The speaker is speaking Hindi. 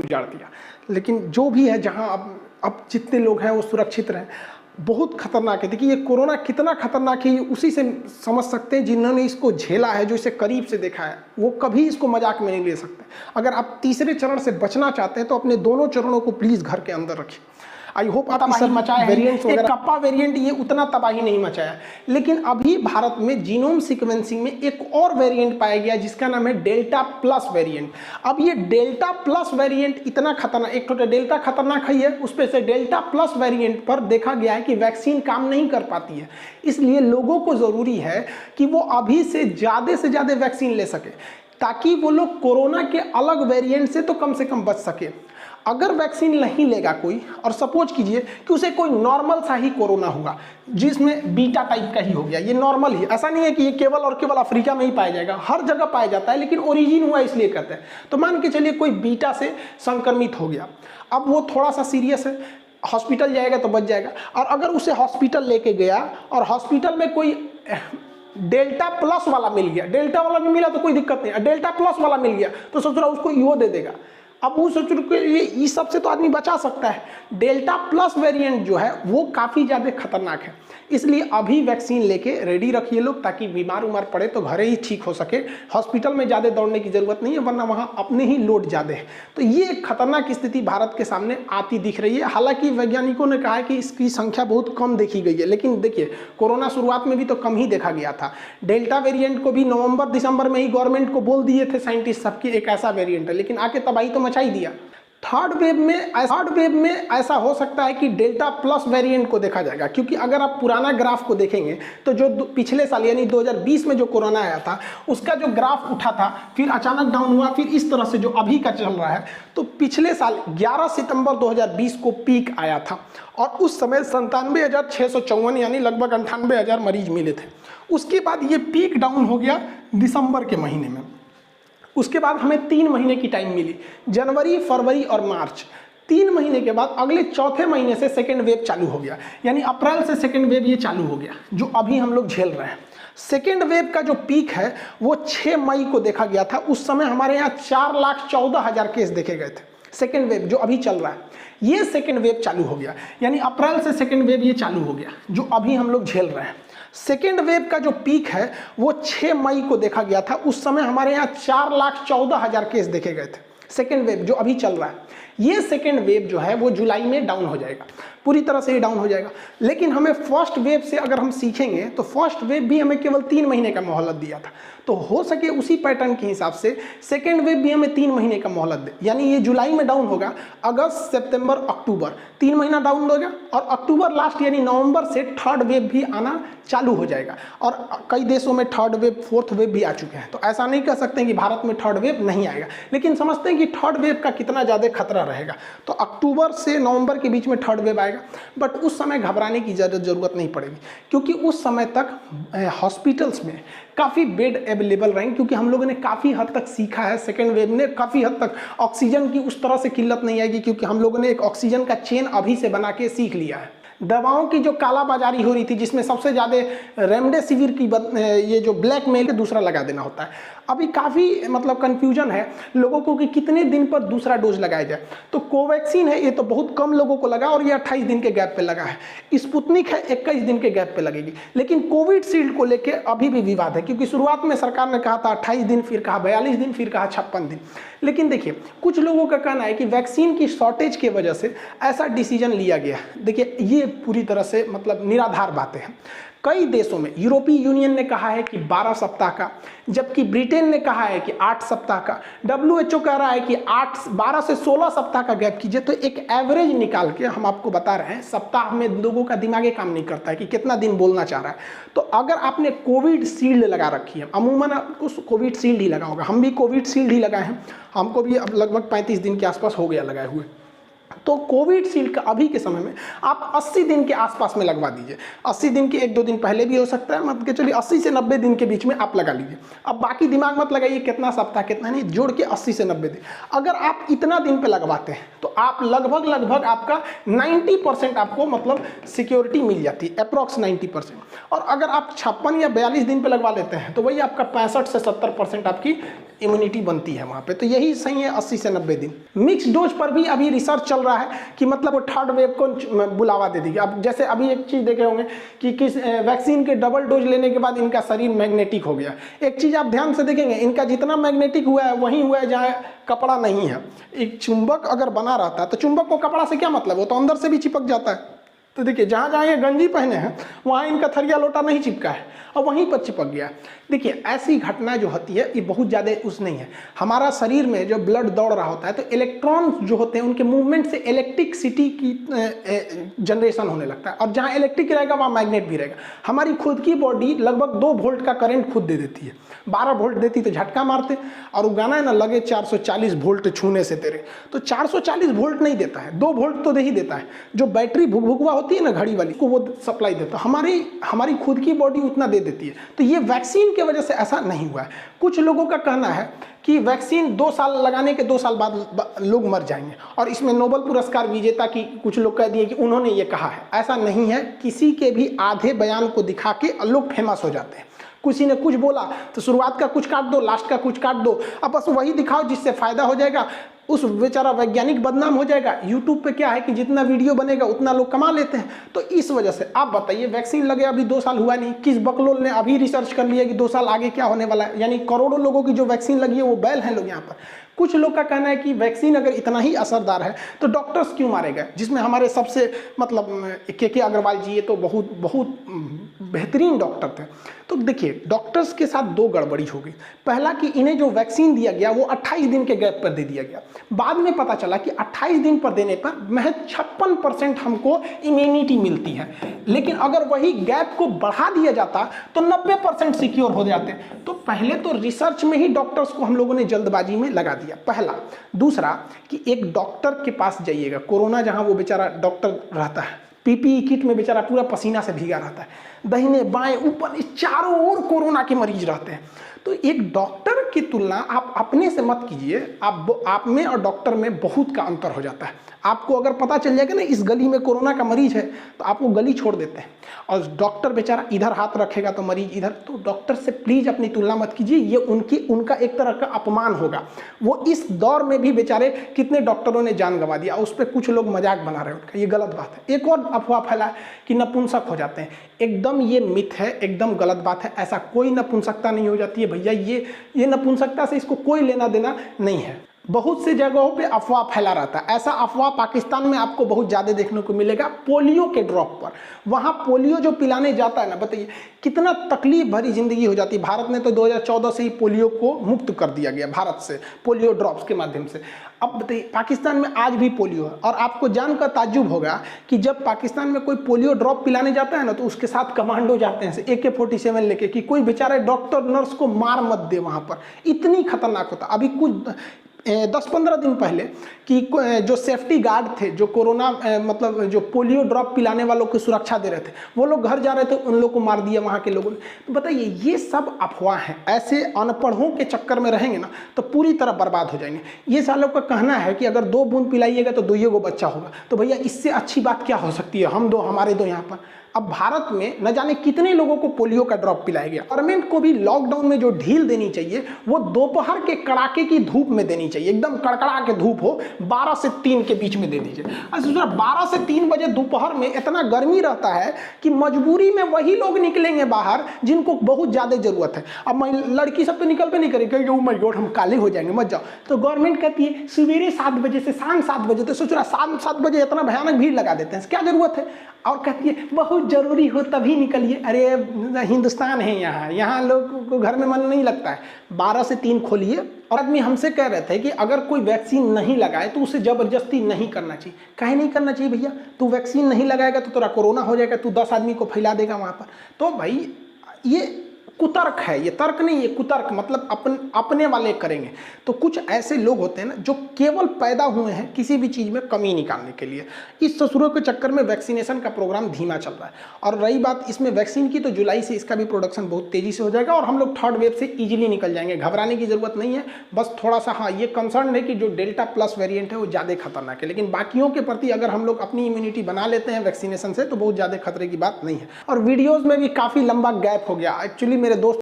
उजाड़ दिया। लेकिन जो भी है, जहाँ अब जितने लोग हैं वो सुरक्षित रहें। बहुत खतरनाक है। देखिए ये कोरोना कितना खतरनाक है ये उसी से समझ सकते हैं जिन्होंने इसको झेला है, जो इसे करीब से देखा है। वो कभी इसको मजाक में नहीं ले सकते। अगर आप तीसरे चरण से बचना चाहते हैं तो अपने दोनों चरणों को प्लीज घर के अंदर रखिए। आई होप आप तबाही मचाए वेरिएंट्स वगैरह। कप्पा वेरिएंट ये उतना तबाही नहीं मचाया, लेकिन अभी भारत में जीनोम सीक्वेंसिंग में एक और वेरिएंट पाया गया जिसका नाम है डेल्टा प्लस वेरिएंट। अब ये डेल्टा प्लस वेरिएंट इतना खतरनाक, एक तो डेल्टा खतरनाक है, उस पर से डेल्टा प्लस वेरिएंट पर देखा गया है कि वैक्सीन काम नहीं कर पाती है। इसलिए लोगों को जरूरी है कि वो अभी से ज्यादा वैक्सीन ले सके, ताकि वो लोग कोरोना के अलग वेरिएंट से तो कम बच सके। अगर वैक्सीन नहीं लेगा कोई, और सपोज कीजिए कि उसे कोई नॉर्मल सा ही कोरोना हुआ जिसमें बीटा टाइप का ही हो गया, ये नॉर्मल ही, ऐसा नहीं है कि ये केवल और केवल अफ्रीका में ही पाया जाएगा, हर जगह पाया जाता है, लेकिन ओरिजिन हुआ इसलिए कहते हैं। तो मान के चलिए कोई बीटा से संक्रमित हो गया, अब वो थोड़ा सा सीरियस है, हॉस्पिटल जाएगा तो बच जाएगा। और अगर उसे हॉस्पिटल लेके गया और हॉस्पिटल में कोई डेल्टा प्लस वाला मिल गया, डेल्टा वाला भी मिला तो कोई दिक्कत नहीं, डेल्टा प्लस वाला मिल गया तो सोच रहा उसको ईओ दे देगा। अब वो सोच रहे ये इस सब से तो आदमी बचा सकता है। डेल्टा प्लस वेरिएंट जो है वो काफ़ी ज़्यादा खतरनाक है, इसलिए अभी वैक्सीन लेके रेडी रखिए लोग, ताकि बीमार उमार पड़े तो घरे ही ठीक हो सके। हॉस्पिटल में ज़्यादा दौड़ने की ज़रूरत नहीं है, वरना वहाँ अपने ही लोड ज़्यादा है। तो ये एक खतरनाक स्थिति भारत के सामने आती दिख रही है। हालांकि वैज्ञानिकों ने कहा है कि इसकी संख्या बहुत कम देखी गई है, लेकिन देखिए कोरोना शुरुआत में भी तो कम ही देखा गया था। डेल्टा वेरिएंट को भी नवंबर दिसंबर में ही गवर्नमेंट को बोल दिए थे साइंटिस्ट सबकी एक ऐसा वेरिएंट है, लेकिन आके तबाही तो मचा ही दिया। थर्ड वेव में ऐसा हो सकता है कि डेल्टा प्लस वेरिएंट को देखा जाएगा, क्योंकि अगर आप पुराना ग्राफ को देखेंगे तो जो पिछले साल यानी 2020 में जो कोरोना आया था उसका जो ग्राफ उठा था, फिर अचानक डाउन हुआ, फिर इस तरह से जो अभी का चल रहा है, तो पिछले साल 11 सितंबर 2020 को पीक आया था और उस समय 97,654 यानी लगभग 98,000 मरीज मिले थे। उसके बाद ये पीक डाउन हो गया दिसंबर के महीने में। उसके बाद हमें 3 महीने की टाइम मिली, जनवरी, फरवरी और मार्च। 3 महीने के बाद अगले चौथे महीने से सेकेंड वेव चालू हो गया, यानी अप्रैल से सेकेंड वेव ये चालू हो गया, जो अभी हम लोग झेल रहे हैं। सेकेंड वेव का जो पीक है वो 6 मई को देखा गया था। उस समय हमारे यहाँ 4,14,000 केस देखे गए थे। सेकेंड वेव जो अभी चल रहा है, ये सेकेंड वेव चालू हो गया, यानी अप्रैल से सेकेंड वेव ये चालू हो गया, जो अभी हम लोग झेल रहे हैं। सेकेंड वेव का जो पीक है वो 6 मई को देखा गया था। उस समय हमारे यहाँ 4,14,000 केस देखे गए थे। सेकेंड वेव जो अभी चल रहा है, ये सेकेंड वेव जो है वो जुलाई में डाउन हो जाएगा, पूरी तरह से ही डाउन हो जाएगा। लेकिन हमें फर्स्ट वेव से अगर हम सीखेंगे तो फर्स्ट वेव भी हमें केवल 3 महीने का मोहलत दिया था, तो हो सके उसी पैटर्न के हिसाब से सेकेंड वेव भी हमें 3 महीने का मोहलत दे, यानी ये जुलाई में डाउन होगा, अगस्त, सितंबर, अक्टूबर 3 महीना डाउन होगा, और अक्टूबर लास्ट यानी नवंबर से थर्ड वेव भी आना चालू हो जाएगा। और कई देशों में थर्ड वेव, फोर्थ वेव भी आ चुके हैं, तो ऐसा नहीं कह सकते कि भारत में थर्ड वेव नहीं आएगा, लेकिन समझते हैं कि थर्ड वेव का कितना ज़्यादा खतरा रहेगा। तो अक्टूबर से नवंबर के बीच में थर्ड वेव आएगा, बट उस समय घबराने की ज़रूरत नहीं पड़ेगी, क्योंकि उस समय तक हॉस्पिटल्स में काफ़ी बेड अवेलेबल रहेंगे, क्योंकि हम लोगों ने काफ़ी हद तक सीखा है। सेकेंड वेव ने काफ़ी हद तक ऑक्सीजन की उस तरह से किल्लत नहीं आएगी, क्योंकि हम लोगों ने एक ऑक्सीजन का चेन अभी से बना के सीख लिया है। दवाओं की जो कालाबाजारी हो रही थी, जिसमें सबसे ज़्यादा रेमडेसिविर की ये जो ब्लैक मेल दूसरा लगा देना होता है, अभी काफ़ी मतलब कन्फ्यूजन है लोगों को कि कितने दिन पर दूसरा डोज लगाया जाए। तो कोवैक्सीन है, ये तो बहुत कम लोगों को लगा और ये 28 दिन के गैप पे लगा है। स्पुतनिक है, 21 दिन के गैप पे लगेगी। लेकिन कोविशील्ड को लेकर अभी भी विवाद है, क्योंकि शुरुआत में सरकार ने कहा था 28 दिन, फिर कहा 42 दिन, फिर कहा 56 दिन। लेकिन देखिए कुछ लोगों का कहना है कि वैक्सीन की शॉर्टेज की वजह से ऐसा डिसीजन लिया गया। देखिए ये पूरी तरह से मतलब निराधार बातें हैं। कई देशों में यूरोपीय यूनियन ने कहा है कि 12 सप्ताह का, जबकि ब्रिटेन ने कहा है कि 8 सप्ताह का, WHO कह रहा है कि 12 से 16 सप्ताह का गैप कीजिए। तो एक एवरेज निकाल के हम आपको बता रहे हैं, सप्ताह में लोगों का दिमाग काम नहीं करता है कि कितना दिन बोलना चाह रहा है। तो अगर आपने कोविशील्ड लगा रखी है, अमूमन आपको कोविशील्ड ही लगा होगा, हम भी कोविशील्ड ही लगाए हैं, हमको भी अब लगभग 35 दिन के आसपास हो गया लगाए हुए। तो कोविशील्ड का अभी के समय में आप 80 दिन के आसपास में लगवा दीजिए। 80 दिन के 1-2 दिन पहले भी हो सकता है, मतलब चलिए 80 से 90 दिन के बीच में आप लगा लीजिए। अब बाकी दिमाग मत लगाइए कितना सप्ताह कितना नहीं, जोड़ के 80 से 90 दिन। अगर आप इतना दिन पे लगवाते हैं तो आप लगभग आपका 90% आपको मतलब सिक्योरिटी मिल जाती है, अप्रॉक्स 90%। और अगर आप 56 या 42 दिन पे लगवा लेते हैं तो वही आपका 65 से 70% आपकी इम्यूनिटी बनती है वहाँ पे। तो यही सही है 80 से 90 दिन। मिक्स डोज पर भी अभी रिसर्च चल रहा है कि मतलब वो थर्ड वेव को बुलावा दे देगी। अब जैसे अभी एक चीज़ देखे होंगे कि किस वैक्सीन के डबल डोज लेने के बाद इनका शरीर मैग्नेटिक हो गया। एक चीज़ आप ध्यान से देखेंगे, इनका जितना मैग्नेटिक हुआ है वही हुआ है जहाँ कपड़ा नहीं है। एक चुंबक अगर बना रहता है तो चुंबक को कपड़ा से क्या मतलब, वो तो अंदर से भी चिपक जाता है। तो देखिए जहाँ जहाँ ये गंजी पहने हैं वहाँ इनका थरिया लोटा नहीं चिपका है और वहीं पर चिपक गया। देखिए ऐसी घटना जो होती है ये बहुत ज़्यादा उस नहीं है। हमारा शरीर में जो ब्लड दौड़ रहा होता है तो इलेक्ट्रॉन जो होते हैं उनके मूवमेंट से इलेक्ट्रिसिटी की जनरेशन होने लगता है, और जहाँ इलेक्ट्रिक रहेगा वहाँ मैग्नेट भी रहेगा। हमारी खुद की बॉडी लगभग 2 वोल्ट का करंट खुद दे देती है। 12 वोल्ट देती तो झटका मारते, और वो गाना है ना, लगे 440 वोल्ट छूने से तेरे, तो 440 वोल्ट नहीं देता है, 2 वोल्ट तो दे ही देता है। जो बैटरी भुकभुकवा होती है ना घड़ी वाली को, वो सप्लाई देता है। हमारी खुद की बॉडी उतना दे देती है। तो ये वैक्सीन की वजह से ऐसा नहीं हुआ है। कुछ लोगों का कहना है कि वैक्सीन 2 साल लगाने के 2 साल बाद लोग मर जाएंगे, और इसमें नोबेल पुरस्कार विजेता की कुछ लोग कह दिए कि उन्होंने ये कहा है। ऐसा नहीं है, किसी के भी आधे बयान को दिखा के लोग फेमस हो जाते हैं। किसी ने कुछ बोला तो शुरुआत का कुछ काट दो, लास्ट का कुछ काट दो, अब बस वही दिखाओ जिससे फायदा हो जाएगा। उस बेचारा वैज्ञानिक बदनाम हो जाएगा। यूट्यूब पे क्या है कि जितना वीडियो बनेगा उतना लोग कमा लेते हैं। तो इस वजह से आप बताइए, वैक्सीन लगे अभी 2 साल हुआ नहीं, किस बकलोल ने अभी रिसर्च कर लिया कि 2 साल आगे क्या होने वाला है। यानी करोड़ों लोगों की जो वैक्सीन लगी है वो बैल हैं लोग यहाँ पर। कुछ लोग का कहना है कि वैक्सीन अगर इतना ही असरदार है तो डॉक्टर्स क्यों मारे गए, जिसमें हमारे सबसे मतलब के अग्रवाल जी ये तो बहुत बेहतरीन डॉक्टर थे। तो देखिए डॉक्टर्स के साथ 2 गड़बड़ी हो गई। पहला कि इन्हें जो वैक्सीन दिया गया वो 28 दिन के गैप पर दे दिया गया। बाद में पता चला कि 28 दिन पर देने पर महज 56% हमको इम्यूनिटी मिलती है, लेकिन अगर वही गैप को बढ़ा दिया जाता तो 90% सिक्योर हो जाते। तो पहले तो रिसर्च में ही डॉक्टर्स को हम लोगों ने जल्दबाजी में लगा दिया, पहला। दूसरा कि एक डॉक्टर के पास जाइएगा, कोरोना जहां वो बेचारा डॉक्टर रहता है, पीपीई किट में बेचारा पूरा पसीना से भीगा रहता है, दाहिने बाएं ऊपर चारों ओर कोरोना के मरीज रहते हैं। तो एक डॉक्टर की तुलना आप अपने से मत कीजिए, आप में और डॉक्टर में बहुत का अंतर हो जाता है। आपको अगर पता चल जाएगा ना इस गली में कोरोना का मरीज है तो आप वो गली छोड़ देते हैं, और डॉक्टर बेचारा इधर हाथ रखेगा तो मरीज इधर। तो डॉक्टर से प्लीज अपनी तुलना मत कीजिए, ये उनका एक तरह का अपमान होगा। वो इस दौर में भी बेचारे कितने डॉक्टरों ने जान गंवा दिया, उस पर कुछ लोग मजाक बना रहे हैं उनका, ये गलत बात है। एक और अफवाह फैला है कि नपुंसक हो जाते हैं, एकदम ये मिथ है, एकदम गलत बात है। ऐसा कोई नपुंसकता नहीं हो जाती है भैया, ये नपुंसकता से इसको कोई लेना देना नहीं है। बहुत से जगहों पे अफवाह फैला रहता है। ऐसा अफवाह पाकिस्तान में आपको बहुत ज़्यादा देखने को मिलेगा पोलियो के ड्रॉप पर। वहाँ पोलियो जो पिलाने जाता है ना, बताइए कितना तकलीफ भरी जिंदगी हो जाती है। भारत ने तो 2014 से ही पोलियो को मुक्त कर दिया गया, भारत से पोलियो ड्रॉप्स के माध्यम से। अब बताइए पाकिस्तान में आज भी पोलियो है, और आपको जानकर ताज्जुब होगा कि जब पाकिस्तान में कोई पोलियो ड्रॉप पिलाने जाता है ना तो उसके साथ कमांडो जाते हैं AK-47 लेके, कि कोई बेचारे डॉक्टर नर्स को मार मत दे। वहाँ पर इतनी खतरनाक होता। अभी कुछ 10-15 दिन पहले कि जो सेफ्टी गार्ड थे, जो कोरोना मतलब जो पोलियो ड्रॉप पिलाने वालों को सुरक्षा दे रहे थे, वो लोग घर जा रहे थे, उन लोग को मार दिया वहाँ के लोगों ने। तो बताइए ये सब अफवाह हैं। ऐसे अनपढ़ों के चक्कर में रहेंगे ना तो पूरी तरह बर्बाद हो जाएंगे। ये सालों का कहना है कि अगर 2 बूंद पिलाइएगा तो 2 गो बच्चा होगा। तो भैया इससे अच्छी बात क्या हो सकती है, हम 2 हमारे 2 यहाँ पर। अब भारत में न जाने कितने लोगों को पोलियो का ड्रॉप पिलाया गया। गवर्नमेंट को भी लॉकडाउन में जो ढील देनी चाहिए वो दोपहर के कड़ाके की धूप में देनी चाहिए, एकदम कड़कड़ा के धूप हो, 12 से 3 के बीच में दे दीजिए। अच्छा 12 से 3 बजे दोपहर में इतना गर्मी रहता है कि मजबूरी में वही लोग निकलेंगे बाहर जिनको बहुत ज़्यादा जरूरत है। अब लड़की सब तो निकल पे नहीं करेगी, ओ माय गॉड हम काले हो जाएंगे, मत जाओ। तो गवर्नमेंट कहती है सवेरे 7 बजे से शाम 7 बजे, तो सोच रहा 7 बजे इतना भयानक भीड़ लगा देते हैं, क्या जरूरत है। और कहती है बहुत जरूरी हो तभी निकलिए। अरे हिंदुस्तान है यहाँ लोगों को घर में मन नहीं लगता है। 12 से 3 खोलिए। और आदमी हमसे कह रहे थे कि अगर कोई वैक्सीन नहीं लगाए तो उसे जबरदस्ती नहीं करना चाहिए। काहे नहीं करना चाहिए भैया, तू वैक्सीन नहीं लगाएगा तो तेरा कोरोना हो जाएगा, तू 10 आदमी को फैला देगा वहाँ पर। तो भाई ये कुतर्क है, ये तर्क नहीं, ये कुतर्क, मतलब अपने वाले करेंगे। तो कुछ ऐसे लोग होते हैं ना जो केवल पैदा हुए हैं किसी भी चीज़ में कमी निकालने के लिए। इस ससुरों के चक्कर में वैक्सीनेशन का प्रोग्राम धीमा चल रहा है। और रही बात इसमें वैक्सीन की, तो जुलाई से इसका भी प्रोडक्शन बहुत तेज़ी से हो जाएगा और हम लोग 3rd वेव से ईजिली निकल जाएंगे। घबराने की ज़रूरत नहीं है। बस थोड़ा सा हाँ ये कंसर्न है कि जो डेल्टा प्लस वेरियंट है वो ज़्यादा खतरनाक है, लेकिन बाकियों के प्रति अगर हम लोग अपनी इम्यूनिटी बना लेते हैं वैक्सीनेशन से तो बहुत ज़्यादा खतरे की बात नहीं है। और वीडियोज़ में भी काफ़ी लंबा गैप हो गया। एक्चुअली मेरे दोस्त